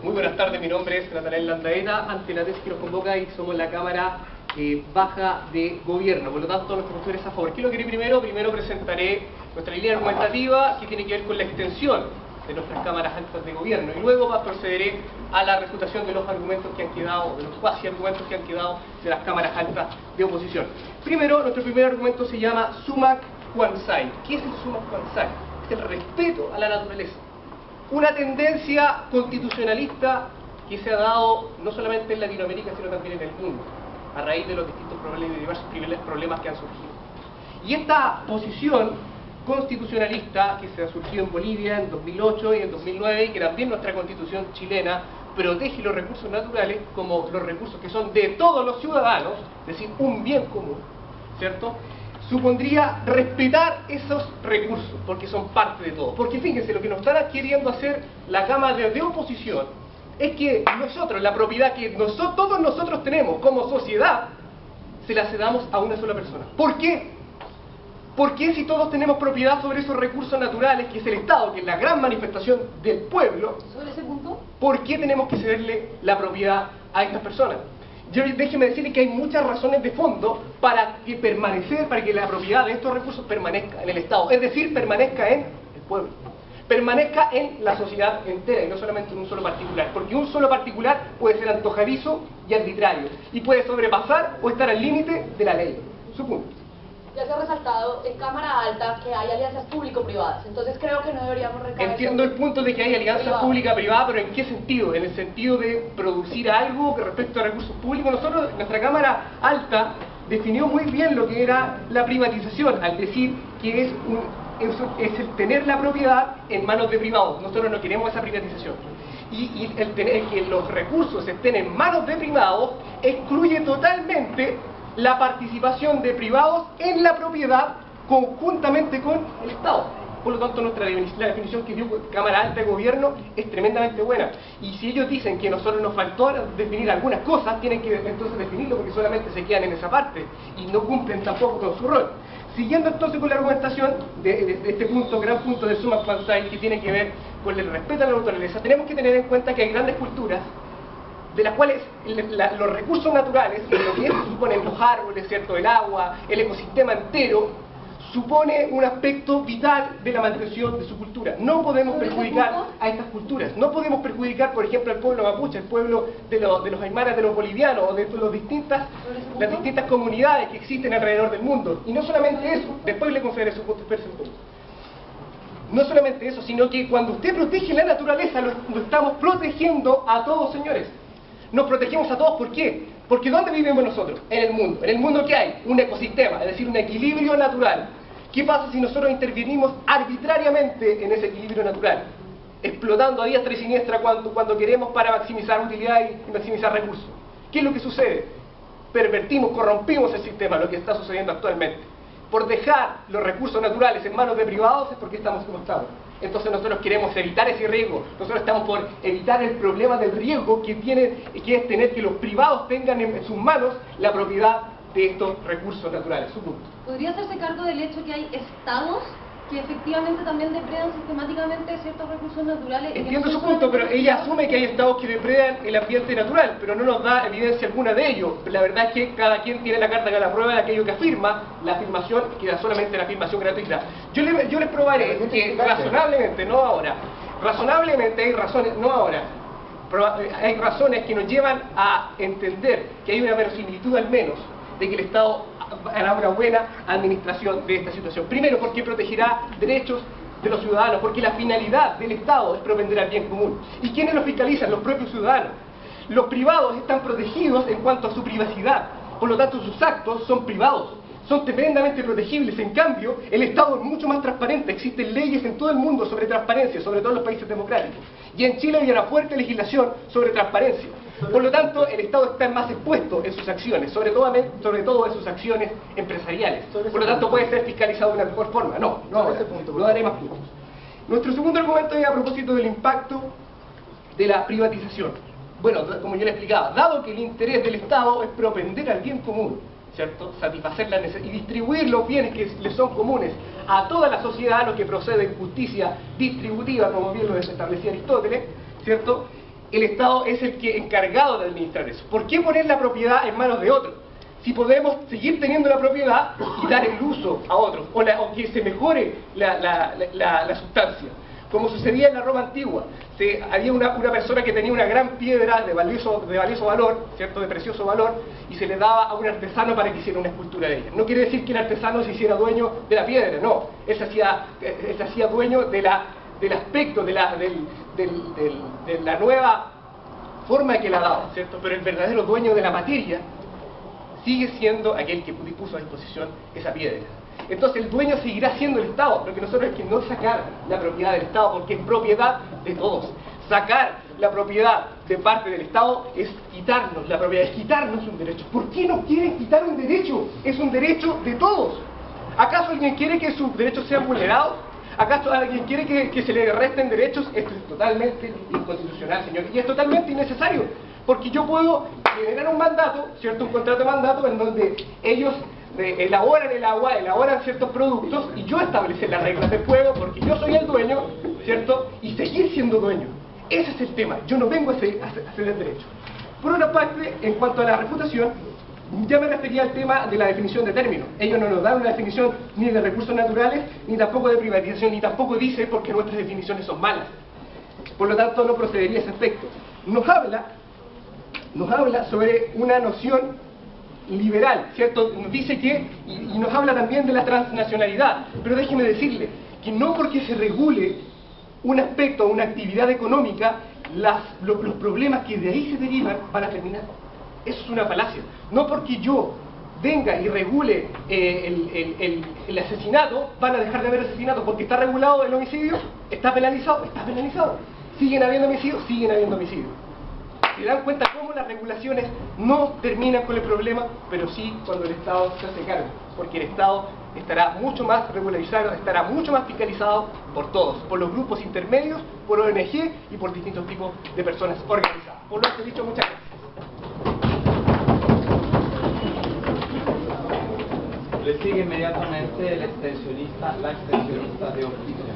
Muy buenas tardes, mi nombre es Natanael Landaeta, ante la tesis que nos convoca y somos la Cámara Baja de Gobierno, por lo tanto nuestra postura es a favor. ¿Qué es lo que haré primero? Primero presentaré nuestra línea argumentativa que tiene que ver con la extensión de nuestras cámaras altas de gobierno y luego procederé a la refutación de los argumentos que han quedado, de los cuasi argumentos que han quedado de las cámaras altas de oposición. Primero, nuestro primer argumento se llama Sumac Quansai. ¿Qué es el Sumac Quansai? Es el respeto a la naturaleza. Una tendencia constitucionalista que se ha dado no solamente en Latinoamérica, sino también en el mundo, a raíz de los distintos problemas y diversos problemas que han surgido. Y esta posición constitucionalista que se ha surgido en Bolivia en 2008 y en 2009, y que también nuestra constitución chilena protege los recursos naturales como los recursos que son de todos los ciudadanos, es decir, un bien común, ¿cierto?, supondría respetar esos recursos, porque son parte de todo. Porque fíjense, lo que nos está queriendo hacer la Cámara de oposición es que nosotros, la propiedad que todos nosotros tenemos como sociedad, se la cedamos a una sola persona. ¿Por qué? ¿Por qué si todos tenemos propiedad sobre esos recursos naturales, que es el Estado, que es la gran manifestación del pueblo, ¿sobre ese punto? ¿Por qué tenemos que cederle la propiedad a estas personas? Déjeme decirle que hay muchas razones de fondo para que la propiedad de estos recursos permanezca en el Estado, es decir, permanezca en el pueblo, permanezca en la sociedad entera y no solamente en un solo particular, porque un solo particular puede ser antojadizo y arbitrario y puede sobrepasar o estar al límite de la ley. Su punto. Ya se ha resaltado en Cámara Alta que hay alianzas público-privadas, entonces creo que no deberíamos recaer. Entiendo el punto de que hay alianzas pública-privada, pero ¿en qué sentido? En el sentido de producir algo respecto a recursos públicos. Nosotros, nuestra Cámara Alta definió muy bien lo que era la privatización, al decir que es el tener la propiedad en manos de privados. Nosotros no queremos esa privatización. Y el tener que los recursos estén en manos de privados excluye totalmente la participación de privados en la propiedad conjuntamente con el Estado. Por lo tanto, la definición que dio Cámara Alta de Gobierno es tremendamente buena. Y si ellos dicen que a nosotros nos faltó definir algunas cosas, tienen que entonces definirlo, porque solamente se quedan en esa parte y no cumplen tampoco con su rol. Siguiendo entonces con la argumentación de este punto, gran punto de Sumac Quansai, que tiene que ver con el respeto a la naturaleza, tenemos que tener en cuenta que hay grandes culturas de las cuales los recursos naturales, lo que suponen los árboles, ¿cierto?, el agua, el ecosistema entero, supone un aspecto vital de la mantención de su cultura. No podemos perjudicar a estas culturas, no podemos perjudicar, por ejemplo, al pueblo mapuche, el pueblo de los aymaras, de los bolivianos, o de las distintas comunidades que existen alrededor del mundo. Y no solamente eso, después le concederé su punto, espérese un poco. No solamente eso, sino que cuando usted protege la naturaleza, lo estamos protegiendo a todos, señores. Nos protegemos a todos, ¿por qué? Porque ¿dónde vivimos nosotros? En el mundo. ¿En el mundo qué hay? Un ecosistema, es decir, un equilibrio natural. ¿Qué pasa si nosotros intervenimos arbitrariamente en ese equilibrio natural? Explotando a diestra y siniestra cuando queremos para maximizar utilidad y maximizar recursos. ¿Qué es lo que sucede? Pervertimos, corrompimos el sistema, lo que está sucediendo actualmente. Por dejar los recursos naturales en manos de privados es porque estamos como estamos. Entonces nosotros queremos evitar ese riesgo, nosotros estamos por evitar el problema del riesgo que es tener que los privados tengan en sus manos la propiedad de estos recursos naturales. Su punto. ¿Podría hacerse cargo del hecho que hay estados que efectivamente también depredan sistemáticamente ciertos recursos naturales? Entiendo su punto, pero ella asume que hay estados que depredan el ambiente natural, pero no nos da evidencia alguna de ello. La verdad es que cada quien tiene la carta que la prueba de aquello que afirma, la afirmación queda solamente la afirmación gratuita. Yo les probaré que razonablemente, no ahora, razonablemente hay razones, no ahora, hay razones que nos llevan a entender que hay una verosimilitud al menos de que el Estado hará una buena administración de esta situación. Primero, porque protegerá derechos de los ciudadanos, porque la finalidad del Estado es propender al bien común. ¿Y quiénes lo fiscalizan? Los propios ciudadanos. Los privados están protegidos en cuanto a su privacidad, por lo tanto sus actos son privados, son tremendamente protegibles. En cambio, el Estado es mucho más transparente, existen leyes en todo el mundo sobre transparencia, sobre todo en los países democráticos. Y en Chile hay una fuerte legislación sobre transparencia. Por lo tanto, el Estado está más expuesto en sus acciones, sobre todo en sus acciones empresariales. Por lo tanto, puede ser fiscalizado de una mejor forma. No daré más puntos. Nuestro segundo argumento es a propósito del impacto de la privatización. Bueno, como yo le explicaba, dado que el interés del Estado es propender al bien común, ¿cierto?, satisfacer la necesidad y distribuir los bienes que le son comunes a toda la sociedad, lo que procede en justicia distributiva, como bien lo establecía Aristóteles, ¿cierto?, el Estado es el que encargado de administrar eso. ¿Por qué poner la propiedad en manos de otros? Si podemos seguir teniendo la propiedad y dar el uso a otros, o que se mejore la sustancia. Como sucedía en la Roma antigua, había una persona que tenía una gran piedra de valioso valor, ¿cierto?, de precioso valor, y se le daba a un artesano para que hiciera una escultura de ella. No quiere decir que el artesano se hiciera dueño de la piedra, no, él se hacía dueño del aspecto, de la nueva forma que la daba, ¿cierto? Pero el verdadero dueño de la materia sigue siendo aquel que puso a disposición esa piedra. Entonces el dueño seguirá siendo el Estado, lo que nosotros es que no sacar la propiedad del Estado, porque es propiedad de todos. Sacar la propiedad de parte del Estado es quitarnos la propiedad, es quitarnos un derecho. ¿Por qué nos quieren quitar un derecho? Es un derecho de todos. ¿Acaso alguien quiere que sus derechos sean vulnerados? ¿Acaso alguien quiere que se le resten derechos? Esto es totalmente inconstitucional, señor, y es totalmente innecesario, porque yo puedo generar un mandato, ¿cierto?, un contrato de mandato en donde ellos elaboran el agua, elaboran ciertos productos, y yo establecer las reglas del juego, porque yo soy el dueño, ¿cierto?, y seguir siendo dueño. Ese es el tema, yo no vengo a ceder derechos. Por otra parte, en cuanto a la refutación, ya me refería al tema de la definición de términos. Ellos no nos dan una definición ni de recursos naturales, ni tampoco de privatización, ni tampoco dice porque nuestras definiciones son malas. Por lo tanto, no procedería a ese aspecto. Nos habla sobre una noción liberal, ¿cierto? Nos dice que, y nos habla también de la transnacionalidad, pero déjeme decirle que no porque se regule un aspecto, una actividad económica, los problemas que de ahí se derivan van a terminar. Eso es una falacia. No porque yo venga y regule el asesinato, van a dejar de haber asesinato, porque está regulado el homicidio, está penalizado, está penalizado. Siguen habiendo homicidios, siguen habiendo homicidios. Se dan cuenta cómo las regulaciones no terminan con el problema, pero sí cuando el Estado se hace cargo, porque el Estado estará mucho más regularizado, estará mucho más fiscalizado por todos, por los grupos intermedios, por ONG y por distintos tipos de personas organizadas. Por lo que he dicho, muchas gracias. Le sigue inmediatamente la extensionista de oposición.